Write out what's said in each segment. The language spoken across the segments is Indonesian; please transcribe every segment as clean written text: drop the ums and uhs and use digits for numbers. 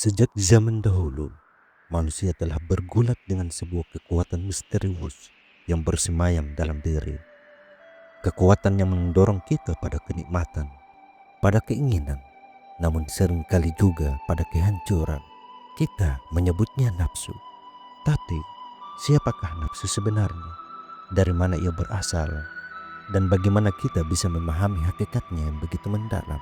Sejak zaman dahulu, manusia telah bergulat dengan sebuah kekuatan misterius yang bersemayam dalam diri. Kekuatan yang mendorong kita pada kenikmatan, pada keinginan, namun seringkali juga pada kehancuran. Kita menyebutnya nafsu. Tapi, siapakah nafsu sebenarnya? Dari mana ia berasal? Dan bagaimana kita bisa memahami hakikatnya yang begitu mendalam?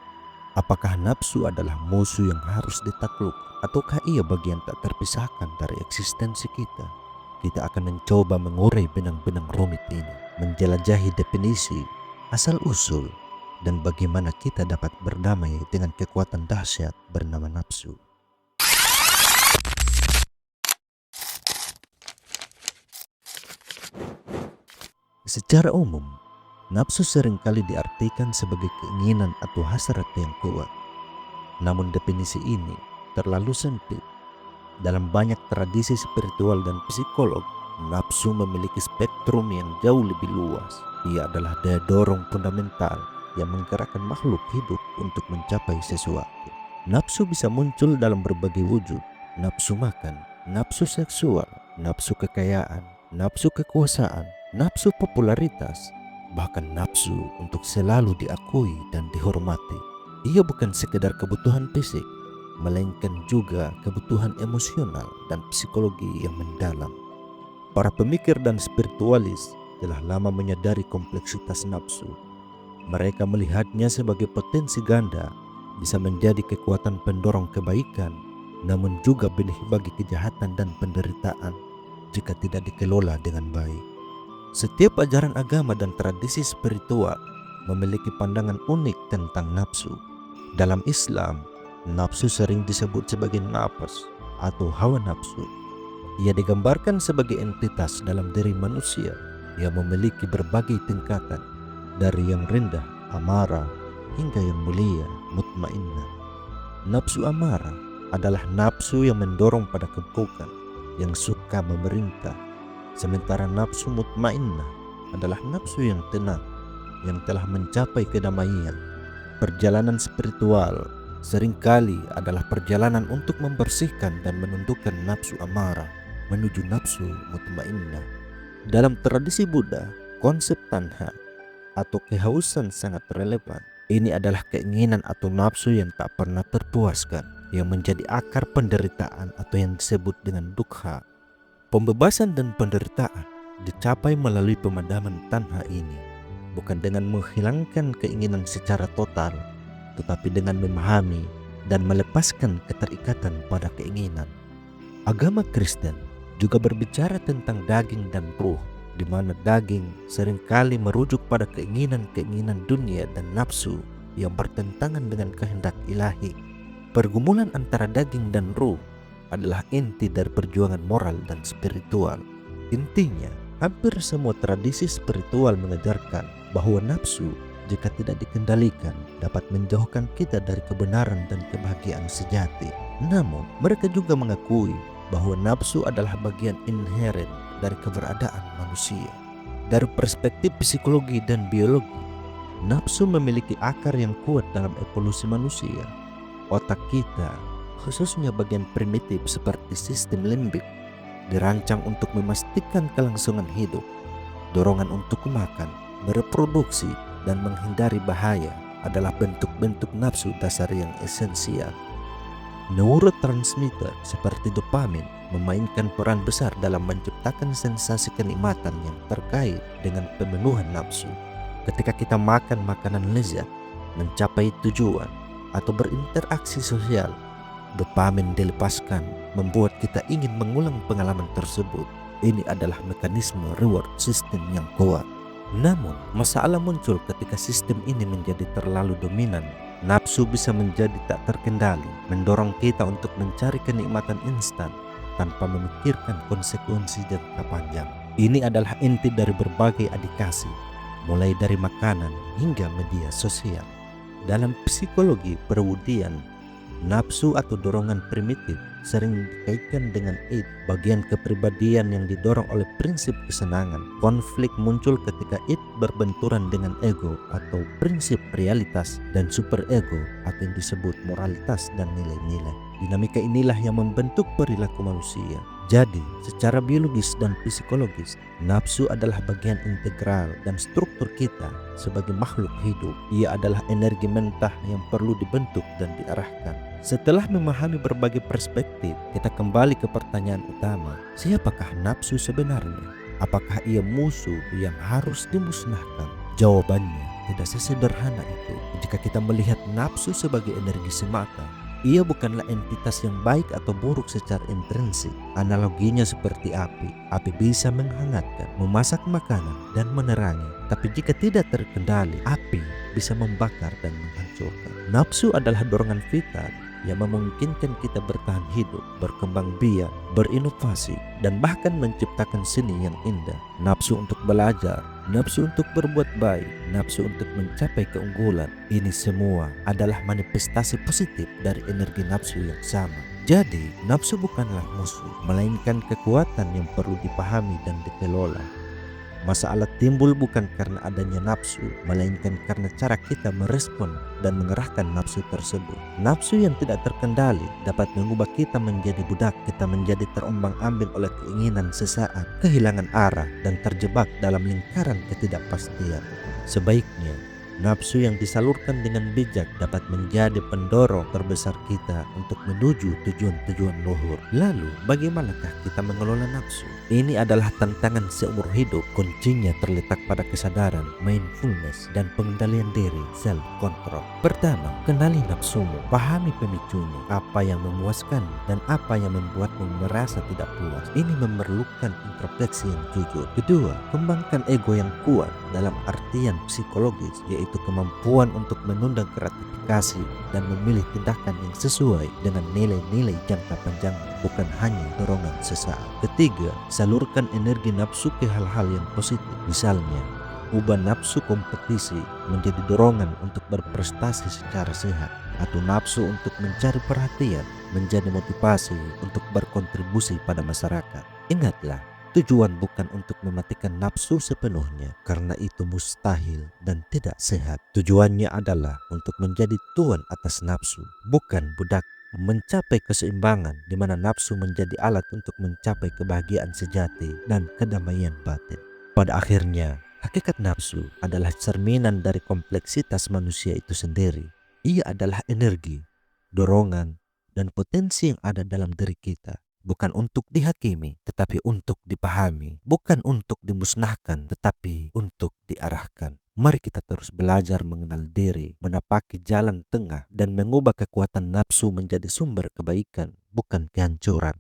Apakah nafsu adalah musuh yang harus ditakluk, ataukah ia bagian tak terpisahkan dari eksistensi kita? Kita akan mencoba mengurai benang-benang rumit ini, menjelajahi definisi, asal-usul, dan bagaimana kita dapat berdamai dengan kekuatan dahsyat bernama nafsu. Secara umum, nafsu seringkali diartikan sebagai keinginan atau hasrat yang kuat. Namun definisi ini terlalu sempit. Dalam banyak tradisi spiritual dan psikolog, nafsu memiliki spektrum yang jauh lebih luas. Ia adalah daya dorong fundamental yang menggerakkan makhluk hidup untuk mencapai sesuatu. Nafsu bisa muncul dalam berbagai wujud. Nafsu makan, nafsu seksual, nafsu kekayaan, nafsu kekuasaan, nafsu popularitas, bahkan nafsu untuk selalu diakui dan dihormati. Ia bukan sekedar kebutuhan fisik, melainkan juga kebutuhan emosional dan psikologi yang mendalam. Para pemikir dan spiritualis telah lama menyadari kompleksitas nafsu. Mereka melihatnya sebagai potensi ganda, bisa menjadi kekuatan pendorong kebaikan, namun juga benih bagi kejahatan dan penderitaan jika tidak dikelola dengan baik. Setiap ajaran agama dan tradisi spiritual memiliki pandangan unik tentang nafsu. Dalam Islam, nafsu sering disebut sebagai nafas atau hawa nafsu. Ia digambarkan sebagai entitas dalam diri manusia yang memiliki berbagai tingkatan, dari yang rendah, amarah, hingga yang mulia, mutmainnah. Nafsu amarah adalah nafsu yang mendorong pada keburukan, yang suka memerintah. Sementara nafsu mutmainnah adalah nafsu yang tenang, yang telah mencapai kedamaian. Perjalanan spiritual seringkali adalah perjalanan untuk membersihkan dan menundukkan nafsu amarah menuju nafsu mutmainnah. Dalam tradisi Buddha, konsep tanha atau kehausan sangat relevan. Ini adalah keinginan atau nafsu yang tak pernah terpuaskan, yang menjadi akar penderitaan atau yang disebut dengan dukkha. Pembebasan dan penderitaan dicapai melalui pemadaman tanha ini, bukan dengan menghilangkan keinginan secara total, tetapi dengan memahami dan melepaskan keterikatan pada keinginan. Agama Kristen juga berbicara tentang daging dan ruh, di mana daging seringkali merujuk pada keinginan-keinginan dunia dan nafsu yang bertentangan dengan kehendak ilahi. Pergumulan antara daging dan ruh adalah inti dari perjuangan moral dan spiritual. Intinya, hampir semua tradisi spiritual mengajarkan bahwa nafsu, jika tidak dikendalikan, dapat menjauhkan kita dari kebenaran dan kebahagiaan sejati. Namun, mereka juga mengakui bahwa nafsu adalah bagian inheren dari keberadaan manusia. Dari perspektif psikologi dan biologi, nafsu memiliki akar yang kuat dalam evolusi manusia. Otak kita, khususnya bagian primitif seperti sistem limbik, dirancang untuk memastikan kelangsungan hidup. Dorongan untuk makan, bereproduksi, dan menghindari bahaya adalah bentuk-bentuk nafsu dasar yang esensial. Neurotransmitter seperti dopamin memainkan peran besar dalam menciptakan sensasi kenikmatan yang terkait dengan pemenuhan nafsu. Ketika kita makan makanan lezat, mencapai tujuan, atau berinteraksi sosial, dopamin dilepaskan, membuat kita ingin mengulang pengalaman tersebut. Ini adalah mekanisme reward system yang kuat. Namun, masalah muncul ketika sistem ini menjadi terlalu dominan. Nafsu bisa menjadi tak terkendali, mendorong kita untuk mencari kenikmatan instan tanpa memikirkan konsekuensi jangka panjang. Ini adalah inti dari berbagai adikasi, mulai dari makanan hingga media sosial. Dalam psikologi perwudian, Nafsu atau dorongan primitif sering dikaitkan dengan id, bagian kepribadian yang didorong oleh prinsip kesenangan. Konflik muncul ketika id berbenturan dengan ego atau prinsip realitas dan superego atau yang disebut moralitas dan nilai-nilai. Dinamika inilah yang membentuk perilaku manusia. Jadi, secara biologis dan psikologis, nafsu adalah bagian integral dan struktur kita sebagai makhluk hidup. Ia adalah energi mentah yang perlu dibentuk dan diarahkan. Setelah memahami berbagai perspektif, kita kembali ke pertanyaan utama. Siapakah nafsu sebenarnya? Apakah ia musuh yang harus dimusnahkan? Jawabannya tidak sesederhana itu. Jika kita melihat nafsu sebagai energi semata, ia bukanlah entitas yang baik atau buruk secara intrinsik. Analoginya seperti api. Api bisa menghangatkan, memasak makanan, dan menerangi. Tapi jika tidak terkendali, api bisa membakar dan menghancurkan. Nafsu adalah dorongan vital yang memungkinkan kita bertahan hidup, berkembang biak, berinovasi, dan bahkan menciptakan seni yang indah. Nafsu untuk belajar, nafsu untuk berbuat baik, nafsu untuk mencapai keunggulan. Ini semua adalah manifestasi positif dari energi nafsu yang sama. Jadi, nafsu bukanlah musuh, melainkan kekuatan yang perlu dipahami dan dikelola. Masalah timbul bukan karena adanya nafsu, melainkan karena cara kita merespon dan mengerahkan nafsu tersebut. Nafsu yang tidak terkendali dapat mengubah kita menjadi budak, kita menjadi terombang-ambing oleh keinginan sesaat, kehilangan arah, dan terjebak dalam lingkaran ketidakpastian. Sebaiknya, nafsu yang disalurkan dengan bijak dapat menjadi pendorong terbesar kita untuk menuju tujuan-tujuan luhur. Lalu, bagaimanakah kita mengelola nafsu? Ini adalah tantangan seumur hidup. Kuncinya terletak pada kesadaran, mindfulness, dan pengendalian diri, self-control. Pertama, kenali nafsumu. Pahami pemicunya, apa yang memuaskan dan apa yang membuatmu merasa tidak puas. Ini memerlukan introspeksi yang jujur. Kedua, kembangkan ego yang kuat dalam artian psikologis, yaitu kemampuan untuk menunda gratifikasi dan memilih tindakan yang sesuai dengan nilai-nilai jangka panjang, bukan hanya dorongan sesaat. Ketiga, salurkan energi nafsu ke hal-hal yang positif. Misalnya, ubah nafsu kompetisi menjadi dorongan untuk berprestasi secara sehat, atau nafsu untuk mencari perhatian menjadi motivasi untuk berkontribusi pada masyarakat. Ingatlah, tujuan bukan untuk mematikan nafsu sepenuhnya, karena itu mustahil dan tidak sehat. Tujuannya adalah untuk menjadi tuan atas nafsu, bukan budak. Mencapai keseimbangan di mana nafsu menjadi alat untuk mencapai kebahagiaan sejati dan kedamaian batin. Pada akhirnya, hakikat nafsu adalah cerminan dari kompleksitas manusia itu sendiri. Ia adalah energi, dorongan, dan potensi yang ada dalam diri kita. Bukan untuk dihakimi, tetapi untuk dipahami. Bukan untuk dimusnahkan, tetapi untuk diarahkan. Mari kita terus belajar mengenal diri, menapaki jalan tengah, dan mengubah kekuatan nafsu menjadi sumber kebaikan, bukan kehancuran.